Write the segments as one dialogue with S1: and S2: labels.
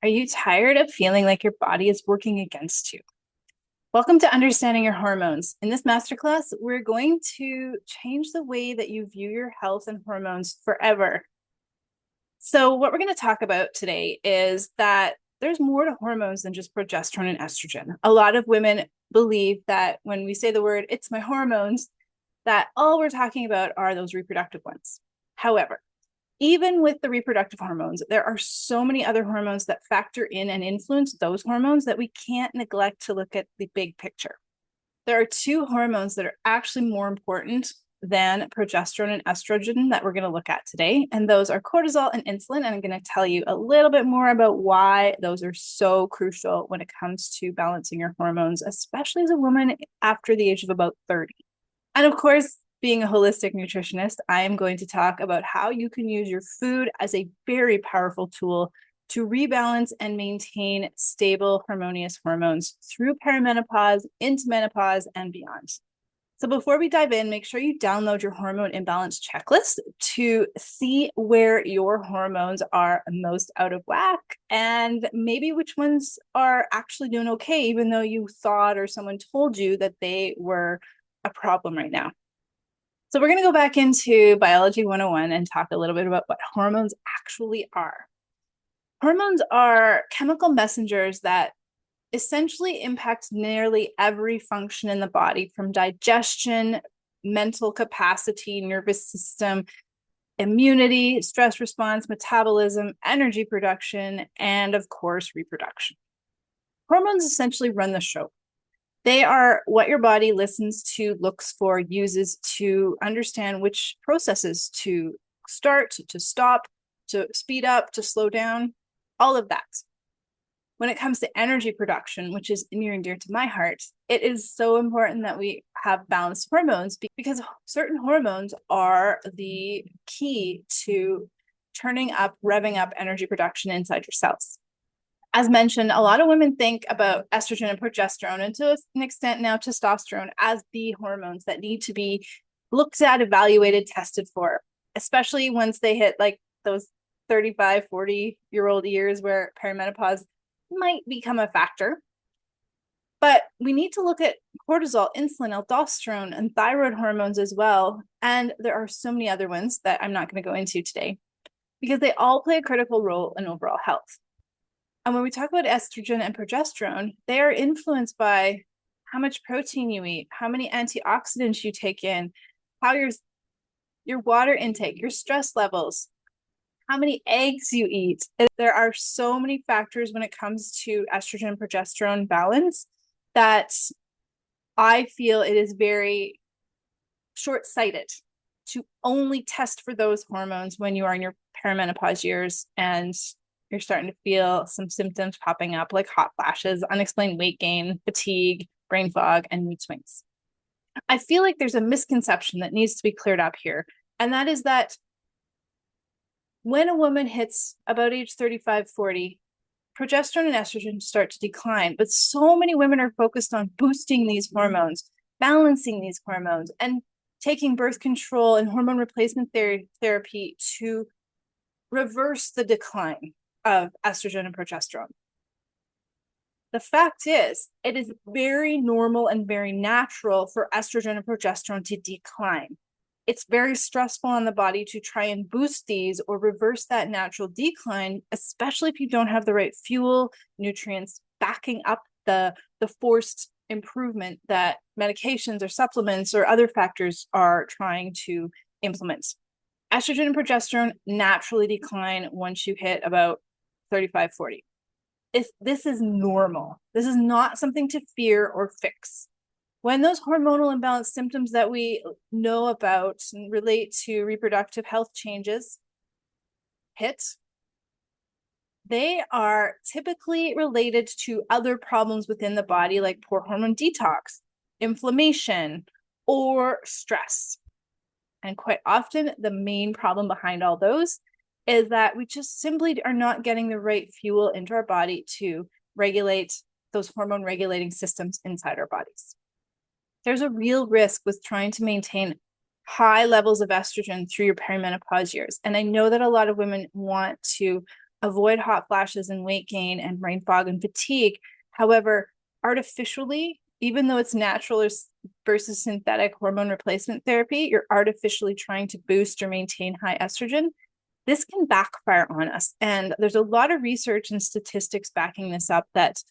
S1: Are you tired of feeling like your body is working against you? Welcome to Understanding Your Hormones. In this masterclass, we're going to change the way that you view your health and hormones forever. So, what we're going to talk about today is that there's more to hormones than just progesterone and estrogen. A lot of women believe that when we say the word, it's my hormones, that all we're talking about are those reproductive ones. However, even with the reproductive hormones, there are so many other hormones that factor in and influence those hormones that we can't neglect to look at the big picture. There are two hormones that are actually more important than progesterone and estrogen that we're going to look at today, and those are cortisol and insulin. And I'm going to tell you a little bit more about why those are so crucial when it comes to balancing your hormones, especially as a woman after the age of about 30. And of course, being a holistic nutritionist, I am going to talk about how you can use your food as a very powerful tool to rebalance and maintain stable, harmonious hormones through perimenopause, into menopause, and beyond. So before we dive in, make sure you download your hormone imbalance checklist to see where your hormones are most out of whack and maybe which ones are actually doing okay, even though you thought or someone told you that they were a problem right now. So we're going to go back into Biology 101 and talk a little bit about what hormones actually are. Hormones are chemical messengers that essentially impact nearly every function in the body, from digestion, mental capacity, nervous system, immunity, stress response, metabolism, energy production, and of course, reproduction. Hormones essentially run the show. They are what your body listens to, looks for, uses to understand which processes to start, to stop, to speed up, to slow down, all of that. When it comes to energy production, which is near and dear to my heart, it is so important that we have balanced hormones because certain hormones are the key to turning up, revving up energy production inside your cells. As mentioned, a lot of women think about estrogen and progesterone, and to an extent now testosterone, as the hormones that need to be looked at, evaluated, tested for, especially once they hit like those 35, 40-year-old years where perimenopause might become a factor. But we need to look at cortisol, insulin, aldosterone, and thyroid hormones as well. And there are so many other ones that I'm not going to go into today because they all play a critical role in overall health. And when we talk about estrogen and progesterone, they are influenced by how much protein you eat, how many antioxidants you take in, how your water intake, your stress levels, how many eggs you eat. There are so many factors when it comes to estrogen and progesterone balance that I feel it is very short-sighted to only test for those hormones when you are in your perimenopause years and you're starting to feel some symptoms popping up like hot flashes, unexplained weight gain, fatigue, brain fog, and mood swings. I feel like there's a misconception that needs to be cleared up here. And that is that when a woman hits about age 35, 40, progesterone and estrogen start to decline. But so many women are focused on boosting these hormones, balancing these hormones, and taking birth control and hormone replacement therapy to reverse the decline of estrogen and progesterone. The fact is, it is very normal and very natural for estrogen and progesterone to decline. It's very stressful on the body to try and boost these or reverse that natural decline, especially if you don't have the right fuel, nutrients backing up the forced improvement that medications or supplements or other factors are trying to implement. Estrogen and progesterone naturally decline once you hit about 35, 40. This is normal. This is not something to fear or fix. When those hormonal imbalance symptoms that we know about and relate to reproductive health changes hit, they are typically related to other problems within the body, like poor hormone detox, inflammation, or stress. And quite often, the main problem behind all those is that we just simply are not getting the right fuel into our body to regulate those hormone regulating systems inside our bodies. There's a real risk with trying to maintain high levels of estrogen through your perimenopause years. And I know that a lot of women want to avoid hot flashes and weight gain and brain fog and fatigue. However, artificially, even though it's natural versus synthetic hormone replacement therapy, you're artificially trying to boost or maintain high estrogen. This can backfire on us. And there's a lot of research and statistics backing this up that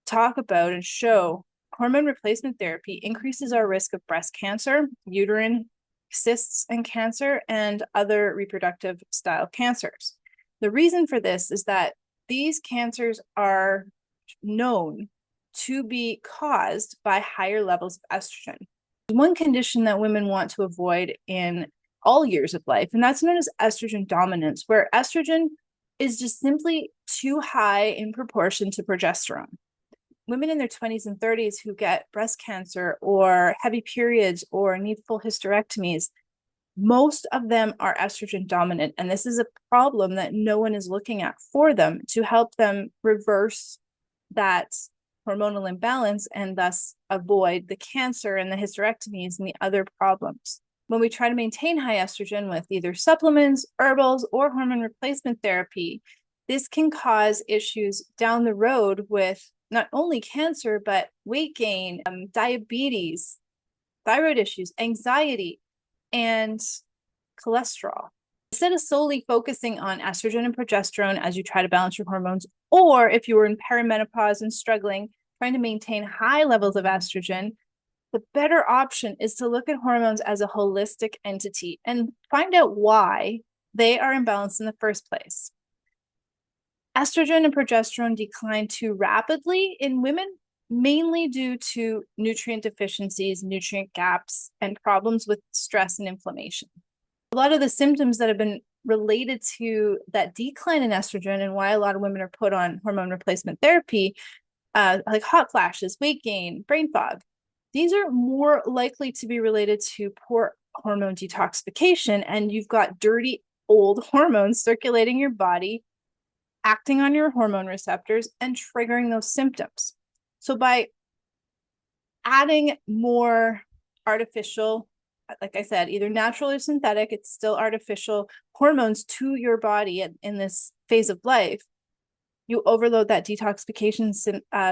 S1: talk about and show hormone replacement therapy increases our risk of breast cancer, uterine cysts and cancer, and other reproductive style cancers. The reason for this is that these cancers are known to be caused by higher levels of estrogen. One condition that women want to avoid in all years of life, and that's known as estrogen dominance, where estrogen is just simply too high in proportion to progesterone. Women in their 20s and 30s who get breast cancer or heavy periods or need full hysterectomies, most of them are estrogen dominant. And this is a problem that no one is looking at for them to help them reverse that hormonal imbalance and thus avoid the cancer and the hysterectomies and the other problems. When we try to maintain high estrogen with either supplements, herbals, or hormone replacement therapy, this can cause issues down the road with not only cancer, but weight gain, diabetes, thyroid issues, anxiety, and cholesterol. Instead of solely focusing on estrogen and progesterone as you try to balance your hormones, or if you were in perimenopause and struggling, trying to maintain high levels of estrogen, the better option is to look at hormones as a holistic entity and find out why they are imbalanced in the first place. Estrogen and progesterone decline too rapidly in women, mainly due to nutrient deficiencies, nutrient gaps, and problems with stress and inflammation. A lot of the symptoms that have been related to that decline in estrogen and why a lot of women are put on hormone replacement therapy, like hot flashes, weight gain, brain fog, these are more likely to be related to poor hormone detoxification, and you've got dirty old hormones circulating your body, acting on your hormone receptors and triggering those symptoms. So by adding more artificial, like I said, either natural or synthetic, it's still artificial hormones to your body in this phase of life, you overload that detoxification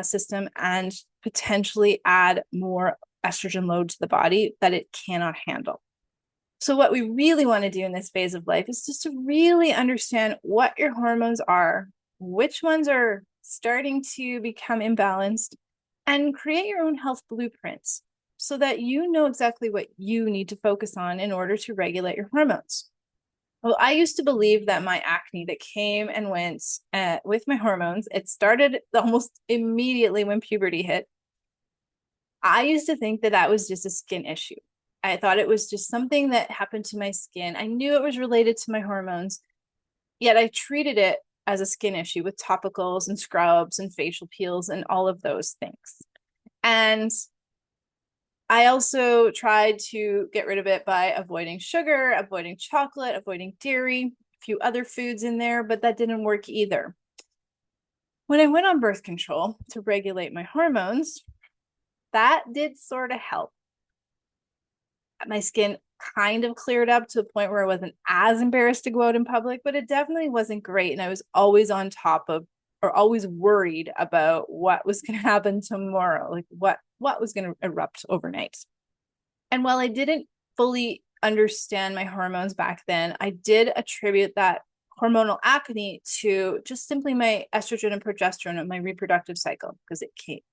S1: system and potentially add more estrogen load to the body that it cannot handle. So what we really want to do in this phase of life is just to really understand what your hormones are, which ones are starting to become imbalanced, and create your own health blueprints so that you know exactly what you need to focus on in order to regulate your hormones. Well, I used to believe that my acne that came and went with my hormones, it started almost immediately when puberty hit. I used to think that that was just a skin issue. I thought it was just something that happened to my skin. I knew it was related to my hormones, yet I treated it as a skin issue with topicals and scrubs and facial peels and all of those things. And I also tried to get rid of it by avoiding sugar, avoiding chocolate, avoiding dairy, a few other foods in there, but that didn't work either. When I went on birth control to regulate my hormones, that did sort of help. My skin kind of cleared up to a point where I wasn't as embarrassed to go out in public, but it definitely wasn't great. And I was always on top of, or always worried about what was going to happen tomorrow, like what was going to erupt overnight. And while I didn't fully understand my hormones back then, I did attribute that hormonal acne to just simply my estrogen and progesterone and my reproductive cycle, because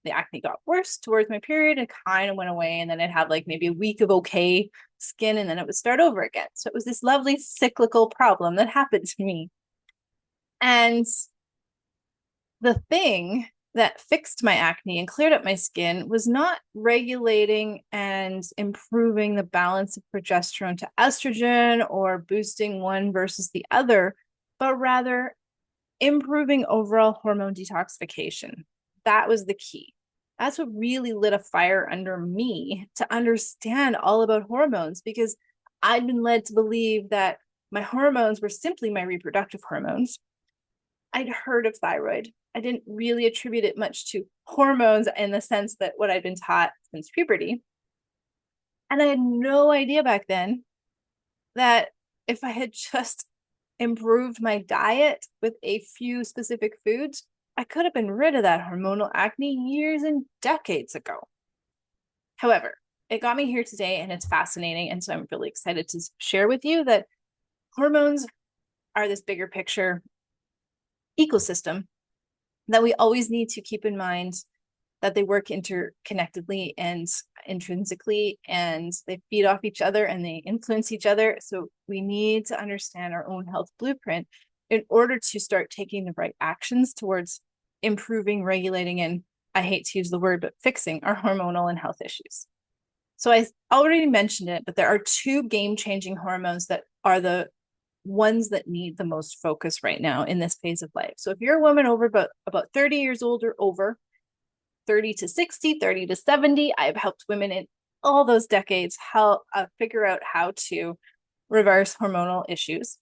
S1: the acne got worse towards my period. It kind of went away, and then I'd have like maybe a week of okay skin, and then it would start over again. So it was this lovely cyclical problem that happened to me. And the thing that fixed my acne and cleared up my skin was not regulating and improving the balance of progesterone to estrogen or boosting one versus the other, but rather improving overall hormone detoxification. That was the key. That's what really lit a fire under me to understand all about hormones, because I'd been led to believe that my hormones were simply my reproductive hormones. I'd heard of thyroid. I didn't really attribute it much to hormones in the sense that what I'd been taught since puberty. And I had no idea back then that if I had just improved my diet with a few specific foods, I could have been rid of that hormonal acne years and decades ago. However, it got me here today and it's fascinating. And so I'm really excited to share with you that hormones are this bigger picture ecosystem that we always need to keep in mind, that they work interconnectedly and intrinsically, and they feed off each other and they influence each other. So we need to understand our own health blueprint in order to start taking the right actions towards improving, regulating, and I hate to use the word, but fixing our hormonal and health issues. So I already mentioned it, but there are two game-changing hormones that are the ones that need the most focus right now in this phase of life. So if you're a woman over about 30 years old or over, 30 to 60, 30 to 70, I've helped women in all those decades figure out how to reverse hormonal issues.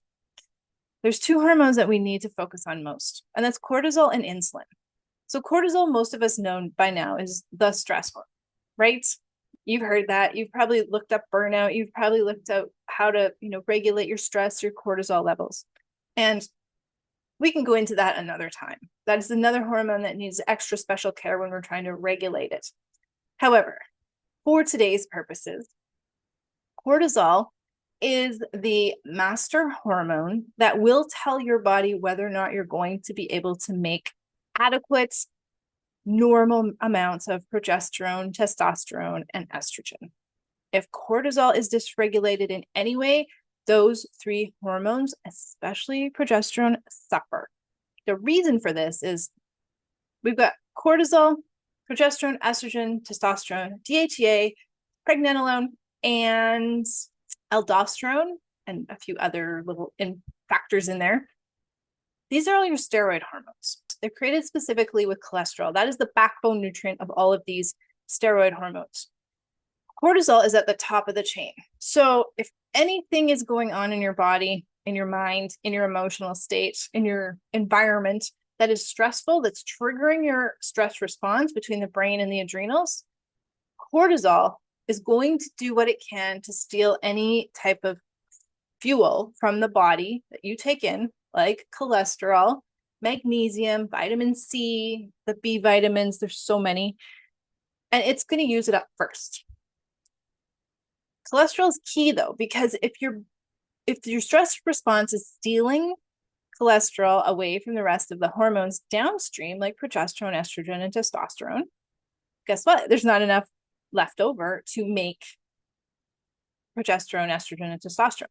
S1: There's two hormones that we need to focus on most, and that's cortisol and insulin. So cortisol, most of us know by now, is the stress hormone, right? You've heard that. You've probably looked up burnout. You've probably looked up how to, regulate your stress, your cortisol levels. And we can go into that another time. That is another hormone that needs extra special care when we're trying to regulate it. However, for today's purposes, cortisol is the master hormone that will tell your body whether or not you're going to be able to make adequate, normal amounts of progesterone, testosterone, and estrogen. If cortisol is dysregulated in any way, those three hormones, especially progesterone, suffer. The reason for this is we've got cortisol, progesterone, estrogen, testosterone, DHEA, pregnenolone, and aldosterone, and a few other little factors in there. These are all your steroid hormones. They're created specifically with cholesterol. That is the backbone nutrient of all of these steroid hormones. Cortisol is at the top of the chain. So if anything is going on in your body, in your mind, in your emotional state, in your environment that is stressful, that's triggering your stress response between the brain and the adrenals, cortisol is going to do what it can to steal any type of fuel from the body that you take in, like cholesterol, magnesium, vitamin C, the B vitamins, there's so many, and it's going to use it up first. Cholesterol is key though, because if your stress response is stealing cholesterol away from the rest of the hormones downstream, like progesterone, estrogen, and testosterone, guess what? There's not enough left over to make progesterone, estrogen, and testosterone.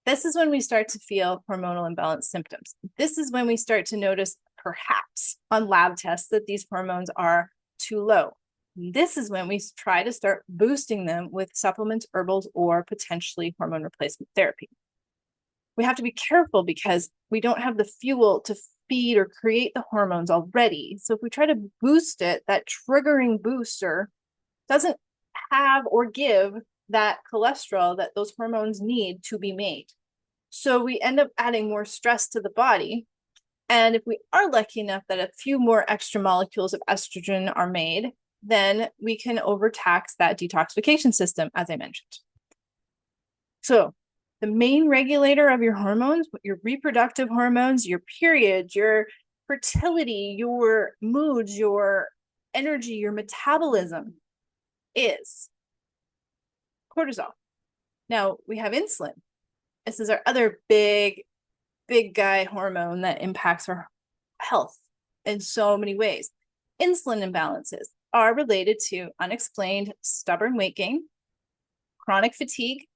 S1: This is when we start to feel hormonal imbalance symptoms. This is when we start to notice, perhaps on lab tests, that these hormones are too low. This is when we try to start boosting them with supplements, herbals, or potentially hormone replacement therapy. We have to be careful because we don't have the fuel to feed or create the hormones already. So if we try to boost it, that triggering booster doesn't have or give that cholesterol that those hormones need to be made. So we end up adding more stress to the body. And if we are lucky enough that a few more extra molecules of estrogen are made, then we can overtax that detoxification system, as I mentioned. So the main regulator of your hormones, your reproductive hormones, your period, your fertility, your moods, your energy, your metabolism, is cortisol. Now we have insulin. This is our other big guy hormone that impacts our health in so many ways. Insulin imbalances are related to unexplained stubborn weight gain, chronic fatigue,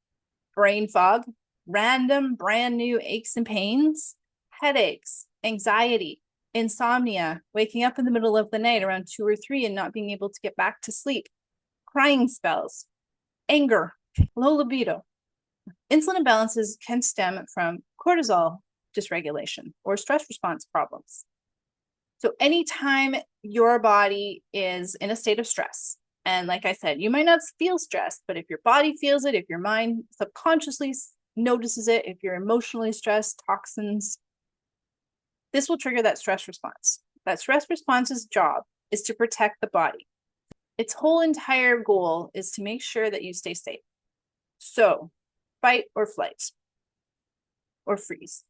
S1: brain fog, random brand new aches and pains, headaches, anxiety, insomnia, waking up in the middle of the night around 2 or 3 and not being able to get back to sleep, crying spells, anger, low libido. Insulin imbalances can stem from cortisol dysregulation or stress response problems. So anytime your body is in a state of stress, and like I said, you might not feel stressed, but if your body feels it, if your mind subconsciously notices it, if you're emotionally stressed, toxins, this will trigger that stress response. That stress response's job is to protect the body. Its whole entire goal is to make sure that you stay safe. So fight or flight. or freeze.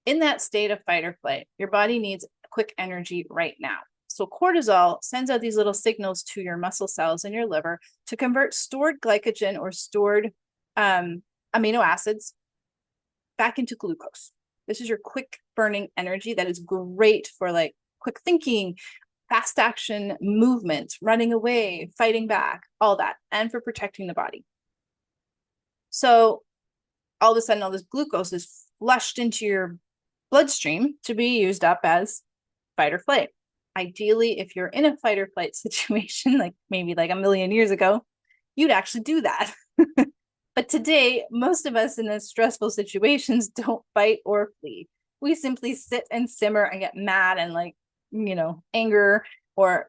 S1: In that state of fight or flight, your body needs quick energy right now. So cortisol sends out these little signals to your muscle cells in your liver to convert stored glycogen or stored amino acids back into glucose. This is your quick burning energy that is great for like quick thinking, fast action movement, running away, fighting back, all that, and for protecting the body. So all of a sudden, all this glucose is flushed into your bloodstream to be used up as fight or flight. Ideally, if you're in a fight or flight situation, like maybe like a million years ago, you'd actually do that. But today, most of us in those stressful situations don't fight or flee. We simply sit and simmer and get mad and like, anger or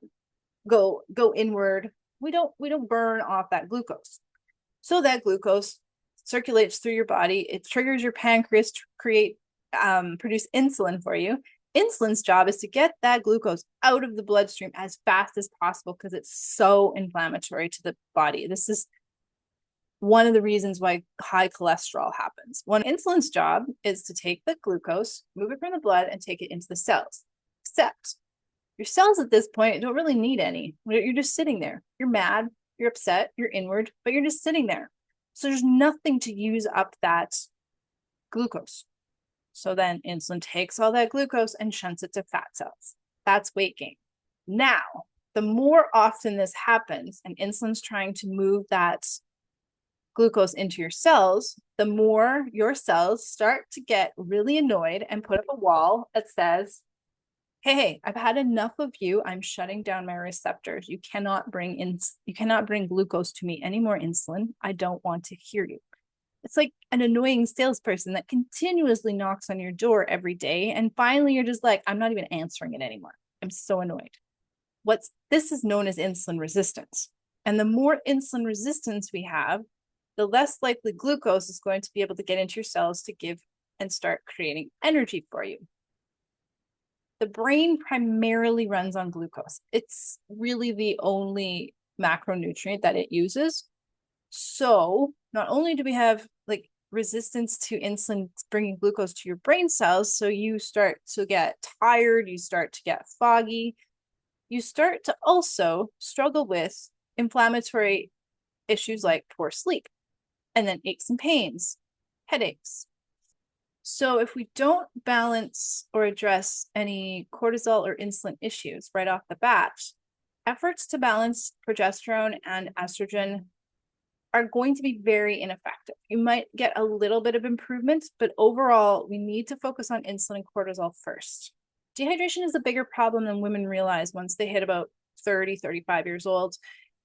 S1: go inward. We don't burn off that glucose. So that glucose circulates through your body. It triggers your pancreas to produce insulin for you. Insulin's job is to get that glucose out of the bloodstream as fast as possible because it's so inflammatory to the body. This is one of the reasons why high cholesterol happens. One, insulin's job is to take the glucose, move it from the blood, and take it into the cells. Except your cells at this point don't really need any. You're just sitting there. You're mad, you're upset, you're inward, but you're just sitting there. So there's nothing to use up that glucose. So then insulin takes all that glucose and shunts it to fat cells. That's weight gain. Now, the more often this happens and insulin's trying to move that glucose into your cells, the more your cells start to get really annoyed and put up a wall that says, hey, I've had enough of you. I'm shutting down my receptors. You cannot bring glucose to me anymore, insulin. I don't want to hear you. It's like an annoying salesperson that continuously knocks on your door every day. And finally, you're just like, I'm not even answering it anymore. I'm so annoyed. This is known as insulin resistance. And the more insulin resistance we have, the less likely glucose is going to be able to get into your cells to give and start creating energy for you. The brain primarily runs on glucose. It's really the only macronutrient that it uses. So not only do we have like resistance to insulin bringing glucose to your brain cells, so you start to get tired, you start to get foggy, you start to also struggle with inflammatory issues like poor sleep, and then aches and pains, headaches. So if we don't balance or address any cortisol or insulin issues right off the bat, efforts to balance progesterone and estrogen are going to be very ineffective. You might get a little bit of improvement, but overall, we need to focus on insulin and cortisol first. Dehydration is a bigger problem than women realize once they hit about 30, 35 years old.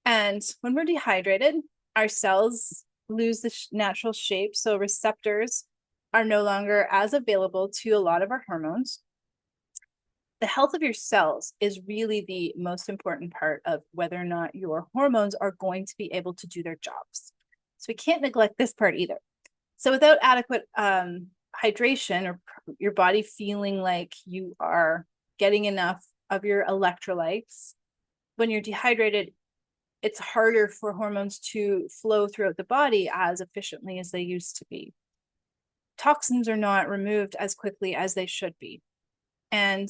S1: And when we're dehydrated, our cells lose the natural shape. So receptors are no longer as available to a lot of our hormones. The health of your cells is really the most important part of whether or not your hormones are going to be able to do their jobs. So we can't neglect this part either. So without adequate hydration or your body feeling like you are getting enough of your electrolytes, when you're dehydrated, it's harder for hormones to flow throughout the body as efficiently as they used to be. Toxins are not removed as quickly as they should be. And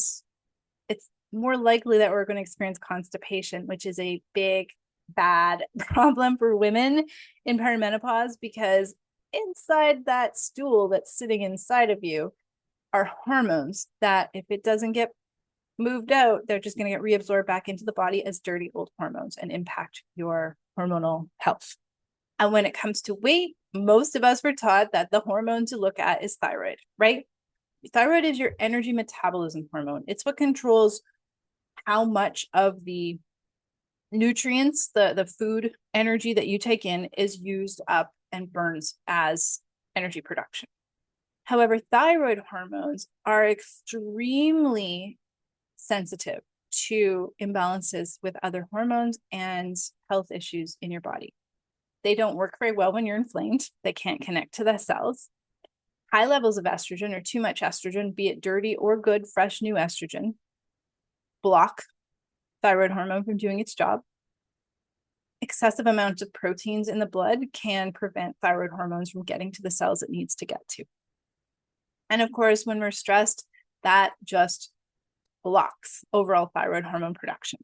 S1: it's more likely that we're going to experience constipation, which is a big, bad problem for women in perimenopause, because inside that stool that's sitting inside of you are hormones that, if it doesn't get moved out, they're just going to get reabsorbed back into the body as dirty old hormones and impact your hormonal health. And when it comes to weight, most of us were taught that the hormone to look at is thyroid, right? Thyroid is your energy metabolism hormone. It's what controls how much of the nutrients, the food energy that you take in, is used up and burns as energy production. However, thyroid hormones are extremely sensitive to imbalances with other hormones and health issues in your body. They don't work very well when you're inflamed. They can't connect to the cells. High levels of estrogen or too much estrogen, be it dirty or good, fresh, new estrogen, block thyroid hormone from doing its job. Excessive amounts of proteins in the blood can prevent thyroid hormones from getting to the cells it needs to get to. And of course, when we're stressed, that just blocks overall thyroid hormone production.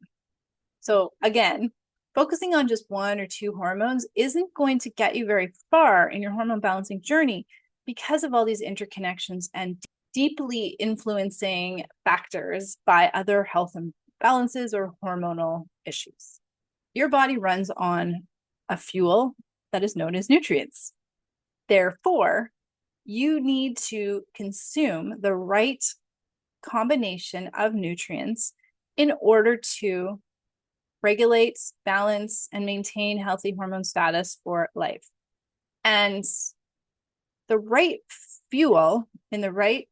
S1: So again, focusing on just one or two hormones isn't going to get you very far in your hormone balancing journey because of all these interconnections and deeply influencing factors by other health imbalances or hormonal issues. Your body runs on a fuel that is known as nutrients. Therefore, you need to consume the right combination of nutrients in order to regulate, balance, and maintain healthy hormone status for life. And the right fuel in the right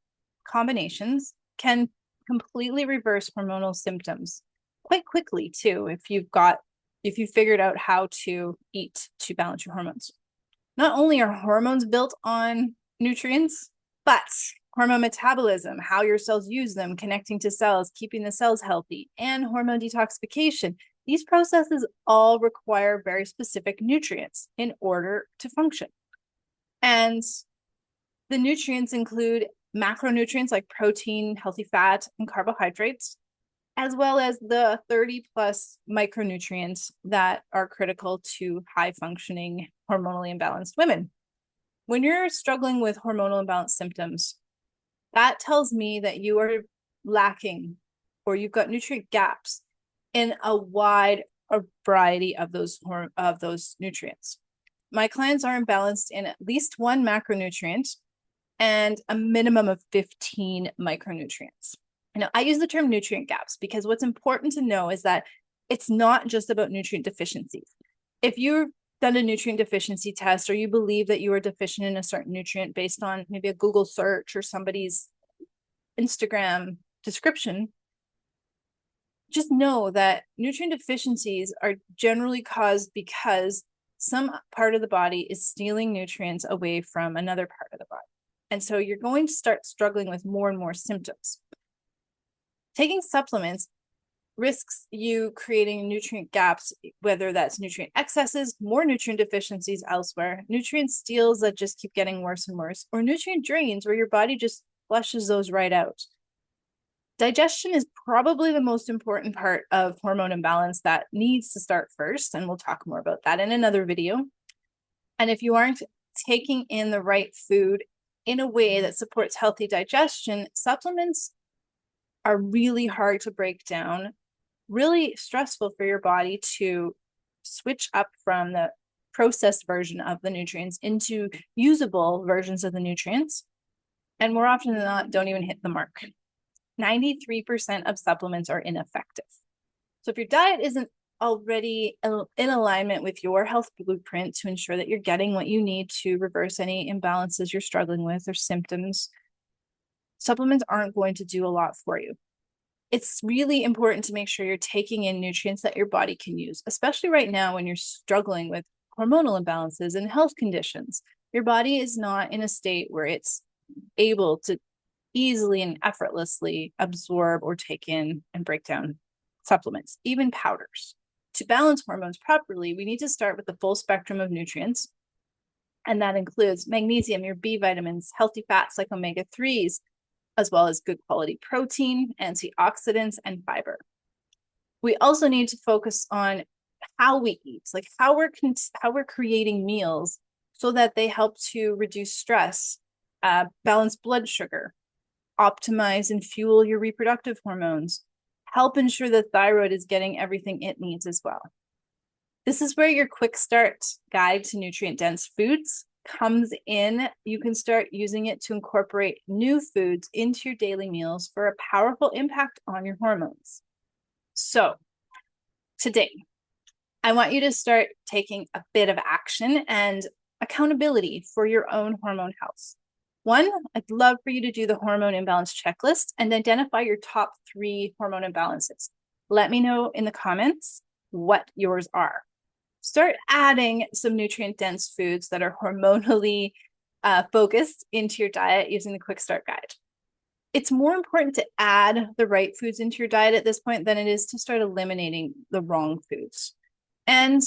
S1: combinations can completely reverse hormonal symptoms quite quickly too, if you figured out how to eat to balance your hormones. Not only are hormones built on nutrients, but hormone metabolism, how your cells use them, connecting to cells, keeping the cells healthy, and hormone detoxification. These processes all require very specific nutrients in order to function. And the nutrients include macronutrients like protein, healthy fat, and carbohydrates, as well as the 30 plus micronutrients that are critical to high functioning hormonally imbalanced women. When you're struggling with hormonal imbalance symptoms, that tells me that you are lacking or you've got nutrient gaps in a wide variety of those nutrients. My clients are imbalanced in at least one macronutrient and a minimum of 15 micronutrients. Now, I use the term nutrient gaps because what's important to know is that it's not just about nutrient deficiencies. If you've done a nutrient deficiency test or you believe that you are deficient in a certain nutrient based on maybe a Google search or somebody's Instagram description, just know that nutrient deficiencies are generally caused because some part of the body is stealing nutrients away from another part of the body. And so you're going to start struggling with more and more symptoms. Taking supplements risks you creating nutrient gaps, whether that's nutrient excesses, more nutrient deficiencies elsewhere, nutrient steals that just keep getting worse and worse, or nutrient drains where your body just flushes those right out. Digestion is probably the most important part of hormone imbalance that needs to start first, and we'll talk more about that in another video. And if you aren't taking in the right food in a way that supports healthy digestion, supplements are really hard to break down, really stressful for your body to switch up from the processed version of the nutrients into usable versions of the nutrients. And more often than not, don't even hit the mark. 93% of supplements are ineffective. So if your diet isn't already in alignment with your health blueprint to ensure that you're getting what you need to reverse any imbalances you're struggling with or symptoms, supplements aren't going to do a lot for you. It's really important to make sure you're taking in nutrients that your body can use, especially right now when you're struggling with hormonal imbalances and health conditions. Your body is not in a state where it's able to easily and effortlessly absorb or take in and break down supplements, even powders. To balance hormones properly, we need to start with the full spectrum of nutrients. And that includes magnesium, your B vitamins, healthy fats like omega-3s, as well as good quality protein, antioxidants, and fiber. We also need to focus on how we eat, like how we're creating meals so that they help to reduce stress, balance blood sugar, optimize and fuel your reproductive hormones, help ensure the thyroid is getting everything it needs as well. This is where your quick start guide to nutrient dense foods comes in. You can start using it to incorporate new foods into your daily meals for a powerful impact on your hormones. So today, I want you to start taking a bit of action and accountability for your own hormone health. One, I'd love for you to do the hormone imbalance checklist and identify your top 3 hormone imbalances. Let me know in the comments what yours are. Start adding some nutrient dense foods that are hormonally focused into your diet using the quick start guide. It's more important to add the right foods into your diet at this point than it is to start eliminating the wrong foods. And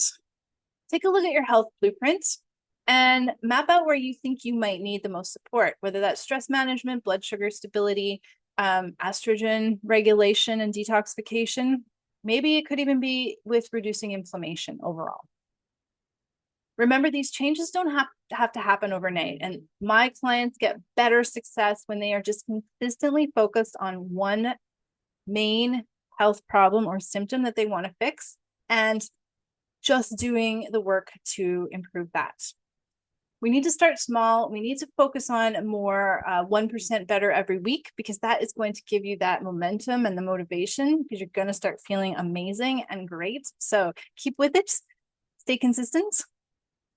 S1: take a look at your health blueprint and map out where you think you might need the most support, whether that's stress management, blood sugar stability, estrogen regulation and detoxification. Maybe it could even be with reducing inflammation overall. Remember, these changes don't have to happen overnight. And my clients get better success when they are just consistently focused on one main health problem or symptom that they want to fix and just doing the work to improve that. We need to start small. We need to focus on more 1% better every week, because that is going to give you that momentum and the motivation, because you're going to start feeling amazing and great. So keep with it, stay consistent.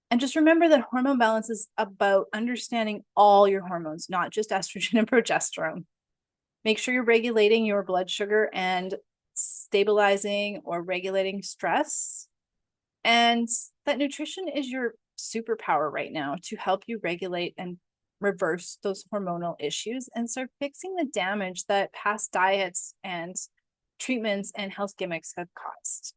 S1: And just remember that hormone balance is about understanding all your hormones, not just estrogen and progesterone. Make sure you're regulating your blood sugar and stabilizing or regulating stress. And that nutrition is your superpower right now to help you regulate and reverse those hormonal issues and start fixing the damage that past diets and treatments and health gimmicks have caused.